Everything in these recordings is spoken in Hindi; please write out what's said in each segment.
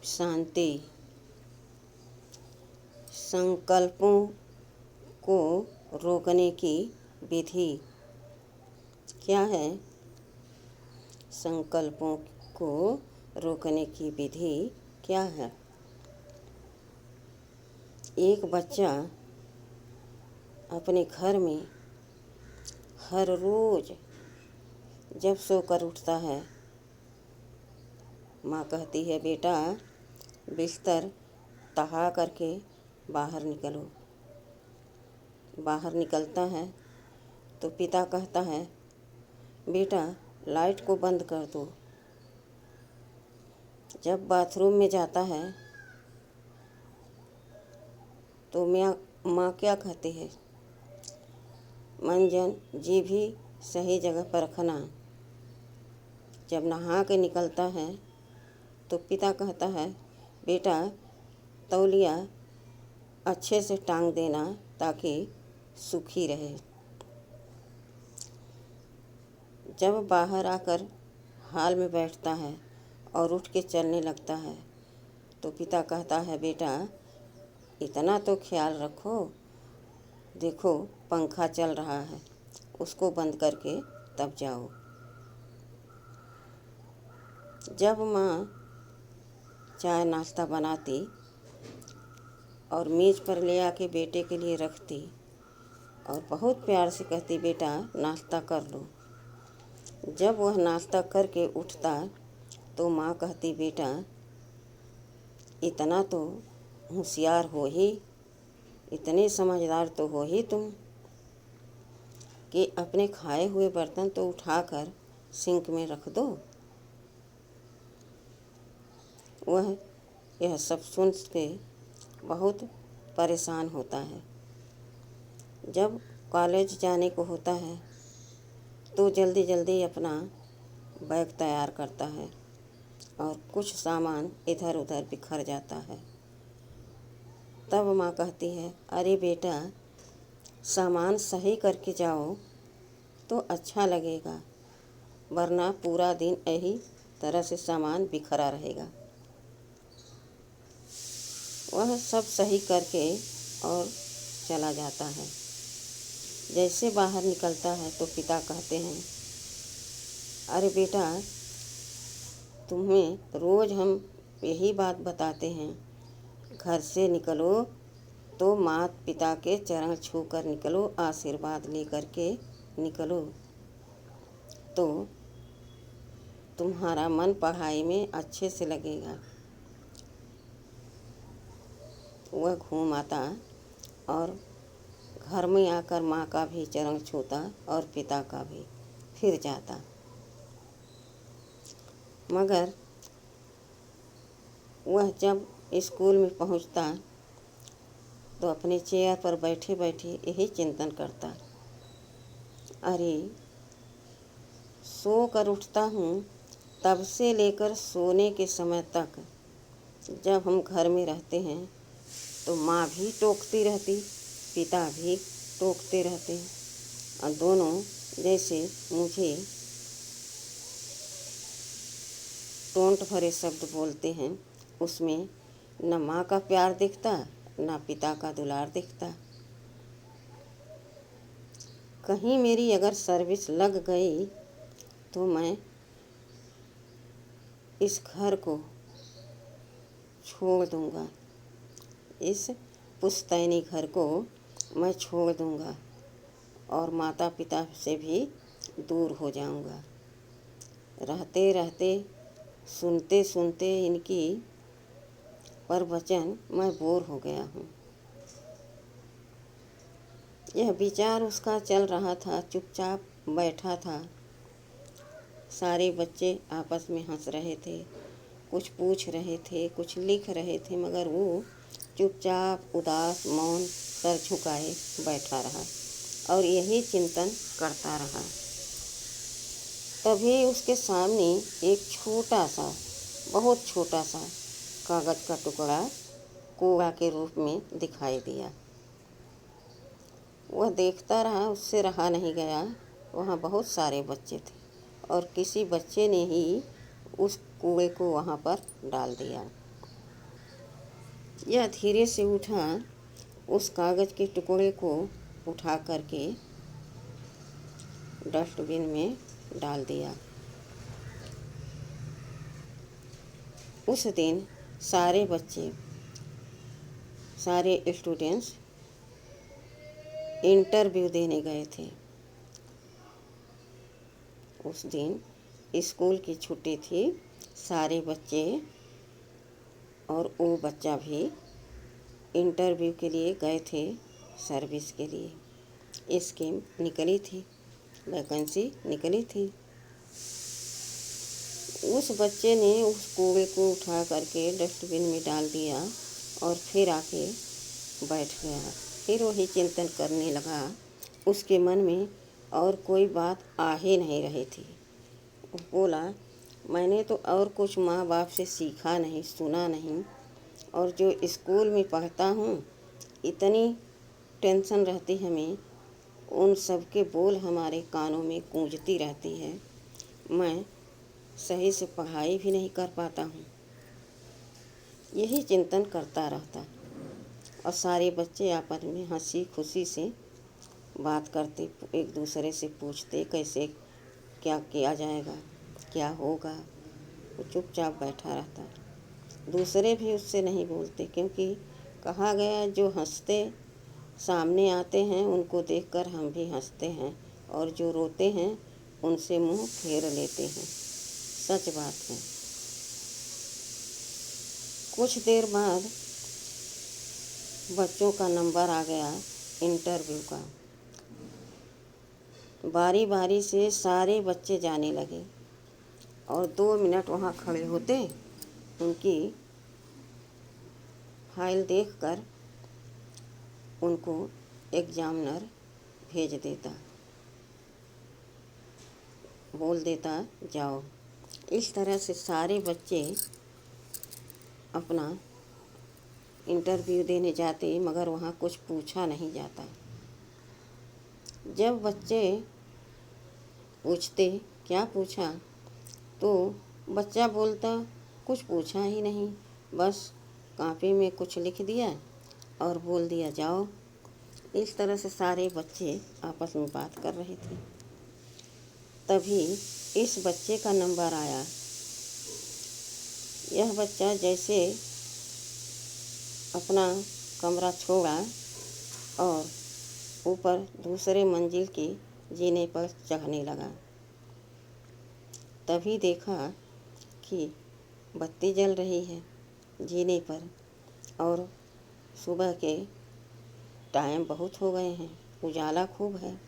शांति। संकल्पों को रोकने की विधि क्या है? संकल्पों को रोकने की विधि क्या है? एक बच्चा अपने घर में हर रोज जब सोकर उठता है, माँ कहती है, बेटा बिस्तर तहा करके बाहर निकलो। बाहर निकलता है तो पिता कहता है, बेटा लाइट को बंद कर दो। जब बाथरूम में जाता है तो माँ क्या कहती है, मंजन जी भी सही जगह पर रखना। जब नहा के निकलता है तो पिता कहता है, बेटा तौलिया अच्छे से टांग देना ताकि सूखी रहे। जब बाहर आकर हाल में बैठता है और उठ के चलने लगता है तो पिता कहता है, बेटा इतना तो ख्याल रखो, देखो पंखा चल रहा है, उसको बंद करके तब जाओ। जब माँ चाय नाश्ता बनाती और मेज़ पर ले आके बेटे के लिए रखती और बहुत प्यार से कहती, बेटा नाश्ता कर लो। जब वह नाश्ता करके उठता तो माँ कहती, बेटा इतना तो होशियार हो ही, इतने समझदार तो हो ही तुम कि अपने खाए हुए बर्तन तो उठाकर सिंक में रख दो। वह यह सब सुन के बहुत परेशान होता है। जब कॉलेज जाने को होता है तो जल्दी जल्दी अपना बैग तैयार करता है और कुछ सामान इधर उधर बिखर जाता है। तब माँ कहती है, अरे बेटा सामान सही करके जाओ तो अच्छा लगेगा, वरना पूरा दिन यही तरह से सामान बिखरा रहेगा। वह सब सही करके और चला जाता है। जैसे बाहर निकलता है तो पिता कहते हैं, अरे बेटा तुम्हें रोज़ हम यही बात बताते हैं, घर से निकलो तो माता पिता के चरण छू कर निकलो, आशीर्वाद लेकर के निकलो, तो तुम्हारा मन पढ़ाई में अच्छे से लगेगा। वह घूम आता और घर में आकर माँ का भी चरण छूता और पिता का भी, फिर जाता। मगर वह जब स्कूल में पहुँचता तो अपने चेयर पर बैठे बैठे यही चिंतन करता, अरे सो कर उठता हूँ तब से लेकर सोने के समय तक जब हम घर में रहते हैं तो माँ भी टोकती रहती, पिता भी टोकते रहते और दोनों जैसे मुझे टोंट भरे शब्द बोलते हैं। उसमें न माँ का प्यार दिखता न पिता का दुलार दिखता। कहीं मेरी अगर सर्विस लग गई तो मैं इस घर को छोड़ दूँगा, इस पुश्तैनी घर को मैं छोड़ दूँगा और माता पिता से भी दूर हो जाऊँगा। रहते रहते सुनते सुनते इनकी प्रवचन मैं बोर हो गया हूँ। यह विचार उसका चल रहा था, चुपचाप बैठा था। सारे बच्चे आपस में हंस रहे थे, कुछ पूछ रहे थे, कुछ लिख रहे थे, मगर वो चुपचाप उदास मौन सर झुकाए बैठा रहा और यही चिंतन करता रहा। तभी उसके सामने एक छोटा सा, बहुत छोटा सा कागज़ का टुकड़ा कूड़ा के रूप में दिखाई दिया। वह देखता रहा, उससे रहा नहीं गया। वहाँ बहुत सारे बच्चे थे और किसी बच्चे ने ही उस कूड़े को वहाँ पर डाल दिया। यह धीरे से उठा, उस कागज़ के टुकड़े को उठा करके डस्टबिन में डाल दिया। उस दिन सारे बच्चे, सारे स्टूडेंट्स इंटरव्यू देने गए थे। उस दिन स्कूल की छुट्टी थी। सारे बच्चे और वो बच्चा भी इंटरव्यू के लिए गए थे, सर्विस के लिए। स्कीम निकली थी, वैकेंसी निकली थी। उस बच्चे ने उस कूड़े को उठा करके डस्टबिन में डाल दिया और फिर आके बैठ गया। फिर वही चिंतन करने लगा। उसके मन में और कोई बात आ ही नहीं रही थी। वो बोला, मैंने तो और कुछ माँ बाप से सीखा नहीं, सुना नहीं, और जो स्कूल में पढ़ता हूँ इतनी टेंशन रहती हमें, उन सब के बोल हमारे कानों में गूंजती रहती है। मैं सही से पढ़ाई भी नहीं कर पाता हूँ। यही चिंतन करता रहता। और सारे बच्चे आपस में हंसी खुशी से बात करते, एक दूसरे से पूछते कैसे क्या किया जाएगा, क्या होगा। वो चुपचाप बैठा रहता। दूसरे भी उससे नहीं बोलते, क्योंकि कहा गया जो हंसते सामने आते हैं उनको देखकर हम भी हंसते हैं, और जो रोते हैं उनसे मुंह फेर लेते हैं। सच बात है। कुछ देर बाद बच्चों का नंबर आ गया इंटरव्यू का। बारी बारी से सारे बच्चे जाने लगे और 2 मिनट वहाँ खड़े होते, उनकी फाइल देखकर उनको एग्जामिनर भेज देता, बोल देता जाओ। इस तरह से सारे बच्चे अपना इंटरव्यू देने जाते, मगर वहाँ कुछ पूछा नहीं जाता। जब बच्चे पूछते क्या पूछा, तो बच्चा बोलता कुछ पूछा ही नहीं, बस कॉपी में कुछ लिख दिया और बोल दिया जाओ। इस तरह से सारे बच्चे आपस में बात कर रहे थे। तभी इस बच्चे का नंबर आया। यह बच्चा जैसे अपना कमरा छोड़ा और ऊपर दूसरे मंजिल की जीने पर चढ़ने लगा। तभी देखा कि बत्ती जल रही है जीने पर, और सुबह के टाइम बहुत हो गए हैं, उजाला खूब है।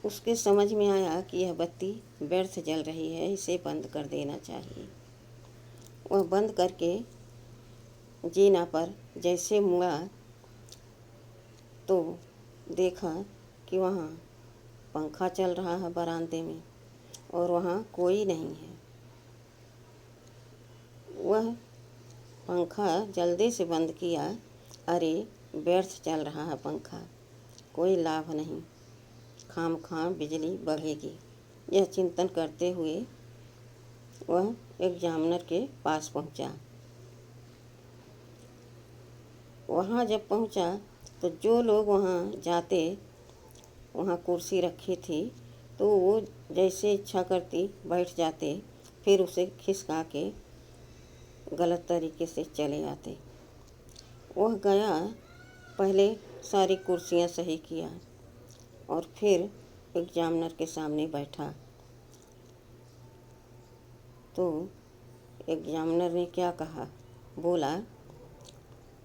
उसके समझ में आया कि यह बत्ती व्यर्थ जल रही है, इसे बंद कर देना चाहिए। वह बंद करके जीना पर जैसे मुड़ा तो देखा कि वहाँ पंखा चल रहा है बरामदे में, और वहाँ कोई नहीं है। वह पंखा जल्दी से बंद किया। अरे व्यर्थ चल रहा है पंखा, कोई लाभ नहीं, खामखा बिजली बढ़ेगी। यह चिंतन करते हुए वह एग्जामिनर के पास पहुंचा। वहाँ जब पहुंचा तो जो लोग वहाँ जाते, वहाँ कुर्सी रखी थी, तो वो जैसे इच्छा करती बैठ जाते, फिर उसे खिसका के गलत तरीके से चले आते। वह गया, पहले सारी कुर्सियाँ सही किया और फिर एग्जामिनर के सामने बैठा। तो एग्जामिनर ने क्या कहा, बोला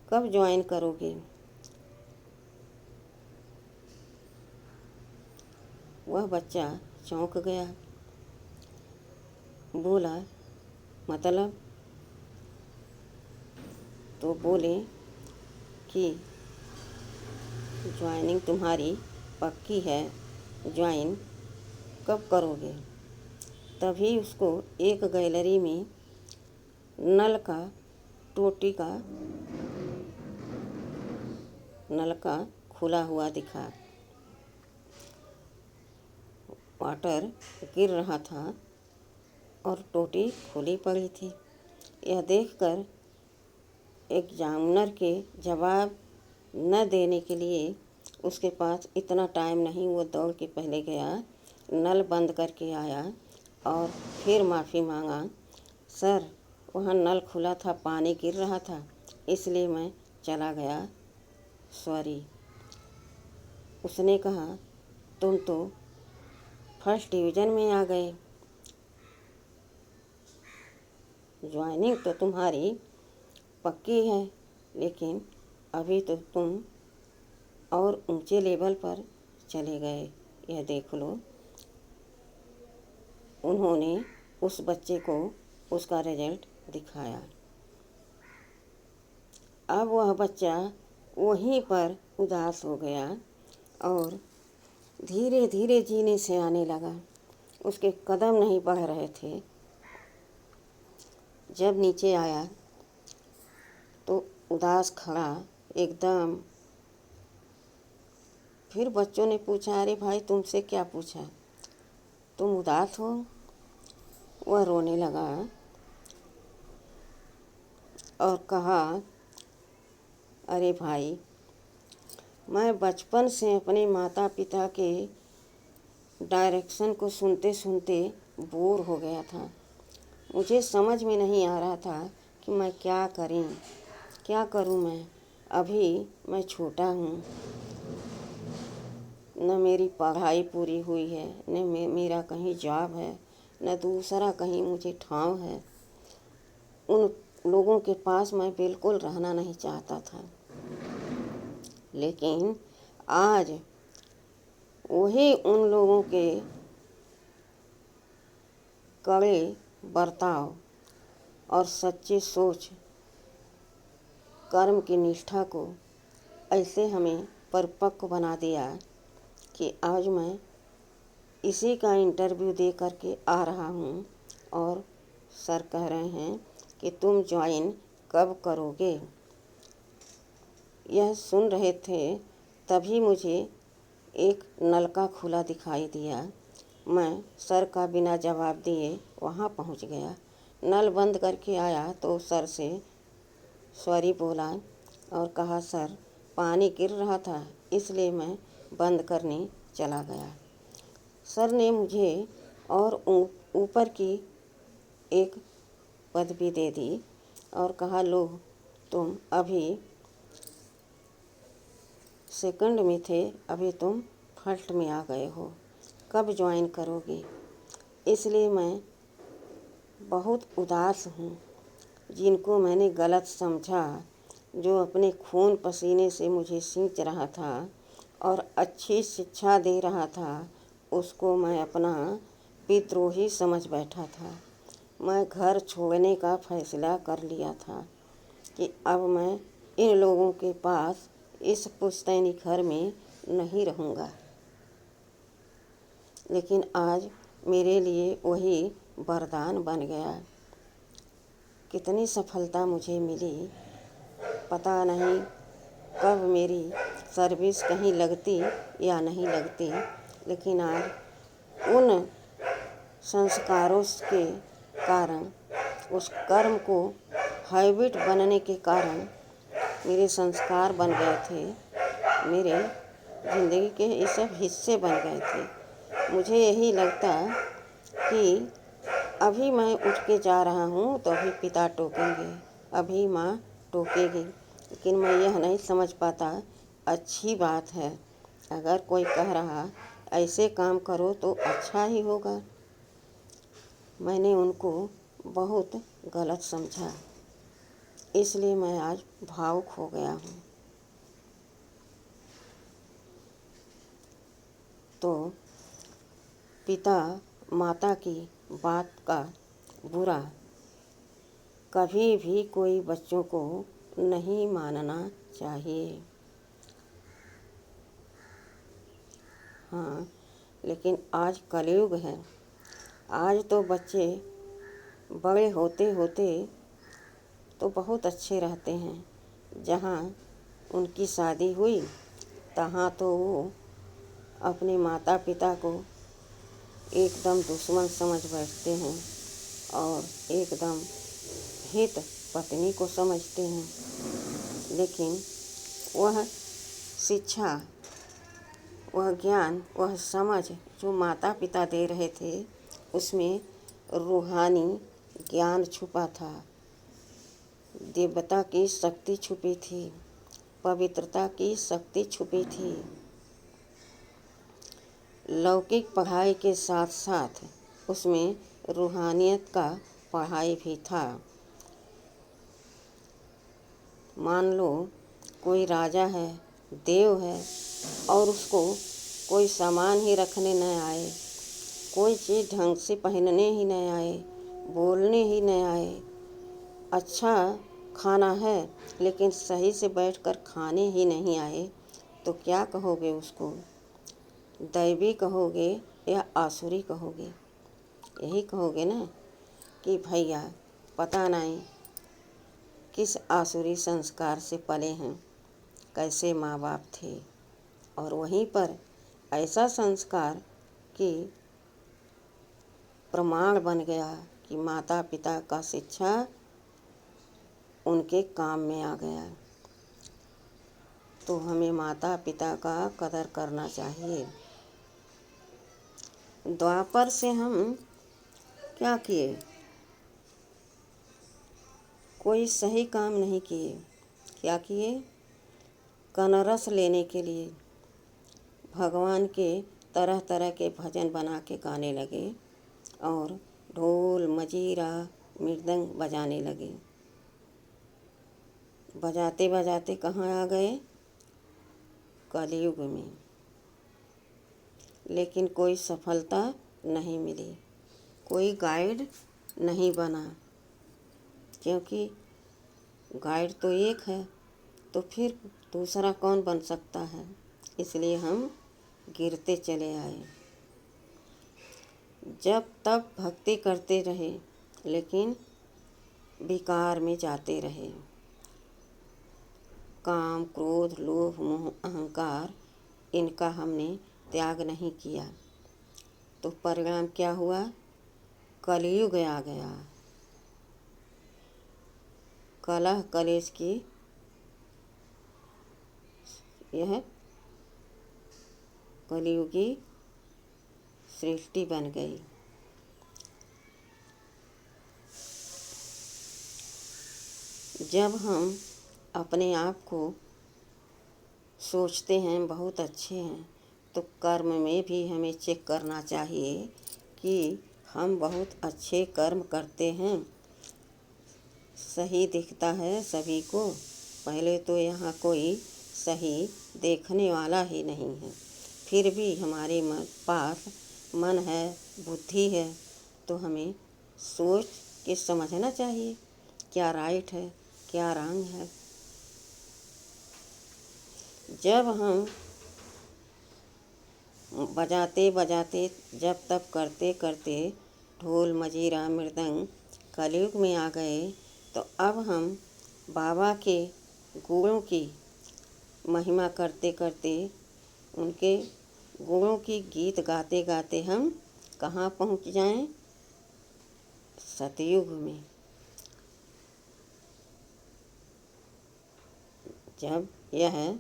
कब ज्वाइन करोगे। वह बच्चा चौंक गया, बोला मतलब। तो बोले कि ज्वाइनिंग तुम्हारी पक्की है, ज्वाइन कब करोगे। तभी उसको एक गैलरी में नल का टोटी का नलका खुला हुआ दिखा। वाटर गिर रहा था और टोटी खुली पड़ी थी। यह देखकर एग्जामिनर के जवाब न देने के लिए उसके पास इतना टाइम नहीं। वो दौड़ के पहले गया, नल बंद करके आया और फिर माफ़ी मांगा। सर, वहाँ नल खुला था, पानी गिर रहा था, इसलिए मैं चला गया, सॉरी। उसने कहा, तुम तो फर्स्ट डिवीज़न में आ गए, ज्वाइनिंग तो तुम्हारी पक्की है, लेकिन अभी तो तुम और ऊंचे लेवल पर चले गए, यह देख लो। उन्होंने उस बच्चे को उसका रिजल्ट दिखाया। अब वह बच्चा वहीं पर उदास हो गया और धीरे धीरे जीने से आने लगा। उसके कदम नहीं बढ़ रहे थे। जब नीचे आया तो उदास खड़ा एकदम। फिर बच्चों ने पूछा, अरे भाई, तुमसे क्या पूछा, तुम उदास हो? वह रोने लगा और कहा, अरे भाई, मैं बचपन से अपने माता पिता के डायरेक्शन को सुनते सुनते बोर हो गया था। मुझे समझ में नहीं आ रहा था कि मैं क्या करूं मैं। अभी मैं छोटा हूं, न मेरी पढ़ाई पूरी हुई है, न मेरा कहीं जॉब है, न दूसरा कहीं मुझे ठांव है। उन लोगों के पास मैं बिल्कुल रहना नहीं चाहता था। लेकिन आज वही उन लोगों के कड़े बर्ताव और सच्ची सोच, कर्म की निष्ठा को ऐसे हमें परिपक्व बना दिया कि आज मैं इसी का इंटरव्यू दे करके आ रहा हूँ और सर कह रहे हैं कि तुम ज्वाइन कब करोगे। यह सुन रहे थे, तभी मुझे एक नलका खुला दिखाई दिया। मैं सर का बिना जवाब दिए वहाँ पहुँच गया। नल बंद करके आया तो सर से सॉरी बोला और कहा, सर, पानी गिर रहा था, इसलिए मैं बंद करने चला गया। सर ने मुझे और ऊपर की एक पदवी दे दी और कहा, लो, तुम अभी सेकंड में थे, अभी तुम फर्स्ट में आ गए हो, कब ज्वाइन करोगे। इसलिए मैं बहुत उदास हूँ। जिनको मैंने गलत समझा, जो अपने खून पसीने से मुझे सींच रहा था और अच्छी शिक्षा दे रहा था, उसको मैं अपना विद्रोही समझ बैठा था। मैं घर छोड़ने का फैसला कर लिया था कि अब मैं इन लोगों के पास इस पुश्तैनी घर में नहीं रहूँगा। लेकिन आज मेरे लिए वही वरदान बन गया। कितनी सफलता मुझे मिली, पता नहीं कब मेरी सर्विस कहीं लगती या नहीं लगती। लेकिन आज उन संस्कारों के कारण, उस कर्म को हैबिट बनने के कारण मेरे संस्कार बन गए थे, मेरे ज़िंदगी के ये सब हिस्से बन गए थे। मुझे यही लगता कि अभी मैं उठ के जा रहा हूँ तो अभी पिता टोकेंगे, अभी माँ टोकेगी, लेकिन मैं यह नहीं समझ पाता अच्छी बात है। अगर कोई कह रहा ऐसे काम करो तो अच्छा ही होगा, मैंने उनको बहुत गलत समझा, इसलिए मैं आज भावुक हो गया हूँ। तो पिता माता की बात का बुरा कभी भी कोई बच्चों को नहीं मानना चाहिए। हाँ, लेकिन आज कलयुग है। आज तो बच्चे बड़े होते होते तो बहुत अच्छे रहते हैं। जहाँ उनकी शादी हुई, तहाँ तो वो अपने माता पिता को एकदम दुश्मन समझ बैठते हैं और एकदम हित पत्नी को समझते हैं। लेकिन वह शिक्षा, वह ज्ञान, वह समझ जो माता पिता दे रहे थे, उसमें रूहानी ज्ञान छुपा था, दिव्यता की शक्ति छुपी थी, पवित्रता की शक्ति छुपी थी। लौकिक पढ़ाई के साथ साथ उसमें रूहानियत का पढ़ाई भी था। मान लो कोई राजा है, देव है, और उसको कोई सामान ही रखने न आए, कोई चीज़ ढंग से पहनने ही न आए, बोलने ही न आए, अच्छा खाना है लेकिन सही से बैठकर खाने ही नहीं आए, तो क्या कहोगे उसको? दैवी कहोगे या आसुरी कहोगे? यही कहोगे ना कि भैया पता नहीं किस आसुरी संस्कार से पले हैं, कैसे माँ बाप थे, और वहीं पर ऐसा संस्कार कि प्रमाण बन गया कि माता पिता का शिक्षा उनके काम में आ गया। तो हमें माता पिता का कदर करना चाहिए। द्वापर से हम क्या किए? कोई सही काम नहीं किए। क्या किए? कनरस लेने के लिए भगवान के तरह तरह के भजन बना के गाने लगे और ढोल मजीरा मृदंग बजाने लगे। बजाते बजाते कहाँ आ गए? कलयुग में। लेकिन कोई सफलता नहीं मिली, कोई गाइड नहीं बना, क्योंकि गाइड तो एक है, तो फिर दूसरा कौन बन सकता है? इसलिए हम गिरते चले आए। जब तब भक्ति करते रहे, लेकिन विकार में जाते रहे। काम, क्रोध, लोभ, मोह, अहंकार, इनका हमने त्याग नहीं किया, तो परिणाम क्या हुआ? कलयुग आ गया। कलह कलेश की यह कलयुगी सृष्टि बन गई। जब हम अपने आप को सोचते हैं बहुत अच्छे हैं, तो कर्म में भी हमें चेक करना चाहिए कि हम बहुत अच्छे कर्म करते हैं। सही दिखता है सभी को, पहले तो यहाँ कोई सही देखने वाला ही नहीं है, फिर भी हमारे पास मन है, बुद्धि है, तो हमें सोच के समझना चाहिए क्या राइट है, क्या रॉन्ग है। जब हम बजाते बजाते जब तब करते करते ढोल मजीरा मृदंग कलयुग में आ गए, तो अब हम बाबा के गुणों की महिमा करते करते, उनके गुणों की गीत गाते गाते हम कहाँ पहुँच जाएं? सतयुग में। जब यह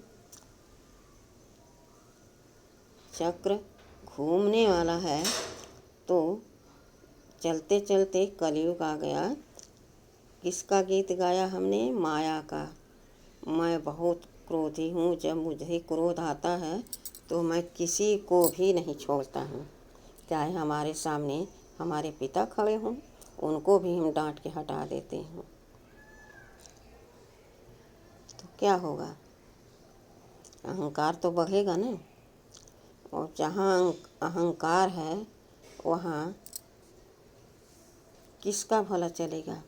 चक्र घूमने वाला है, तो चलते चलते कलयुग आ गया। किसका गीत गाया हमने? माया का। मैं बहुत क्रोधी हूँ, जब मुझे क्रोध आता है तो मैं किसी को भी नहीं छोड़ता हूँ, चाहे हमारे सामने हमारे पिता खड़े हों, उनको भी हम डांट के हटा देते हैं। तो क्या होगा? अहंकार तो बढ़ेगा ना, और जहाँ अहंकार है वहाँ किसका भला चलेगा?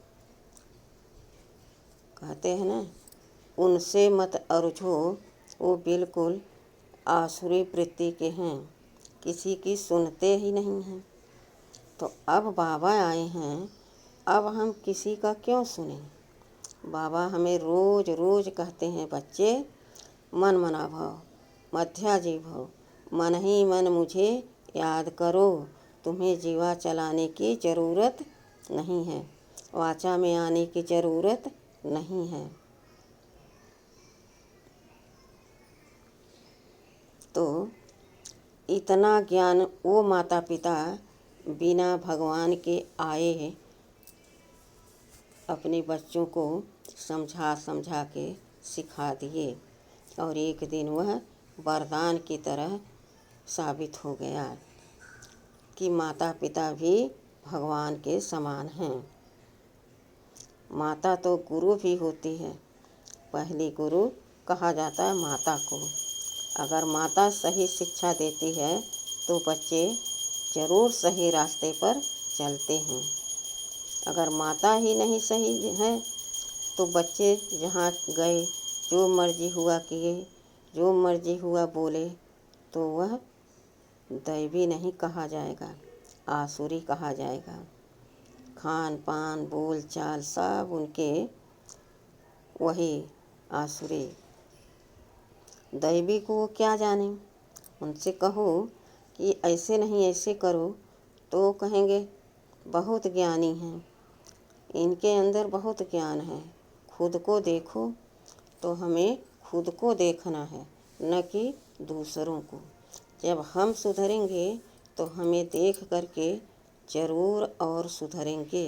कहते हैं ना, उनसे मत अरुझो, वो बिल्कुल आसुरी वृत्ति के हैं, किसी की सुनते ही नहीं हैं। तो अब बाबा आए हैं, अब हम किसी का क्यों सुने? बाबा हमें रोज़ रोज़ कहते हैं, बच्चे मन मना भव, मध्याजी भव, मन ही मन मुझे याद करो, तुम्हें जीवा चलाने की ज़रूरत नहीं है, वाचा में आने की ज़रूरत नहीं है। तो इतना ज्ञान वो माता पिता बिना भगवान के आए अपने बच्चों को समझा समझा के सिखा दिए और एक दिन वह वरदान की तरह साबित हो गया कि माता पिता भी भगवान के समान हैं। माता तो गुरु भी होती है। पहली गुरु कहा जाता है माता को। अगर माता सही शिक्षा देती है तो बच्चे ज़रूर सही रास्ते पर चलते हैं। अगर माता ही नहीं सही है तो बच्चे जहाँ गए जो मर्जी हुआ किए, जो मर्जी हुआ बोले, तो वह दैवी नहीं कहा जाएगा, आसुरी कहा जाएगा। खान पान बोल चाल सब उनके वही आसुरी। दैवी को वो क्या जाने। उनसे कहो कि ऐसे नहीं ऐसे करो तो कहेंगे बहुत ज्ञानी हैं, इनके अंदर बहुत ज्ञान है। खुद को देखो। तो हमें खुद को देखना है, न कि दूसरों को। जब हम सुधरेंगे तो हमें देख करके ज़रूर और सुधरेंगे।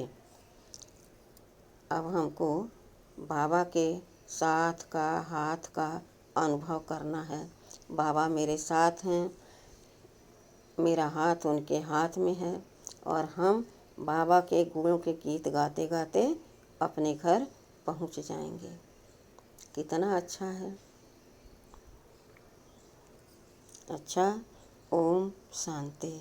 अब हमको बाबा के साथ का हाथ का अनुभव करना है। बाबा मेरे साथ हैं, मेरा हाथ उनके हाथ में है और हम बाबा के गुणों के गीत गाते गाते अपने घर पहुंच जाएंगे। कितना अच्छा है। अच्छा, ओम शांति।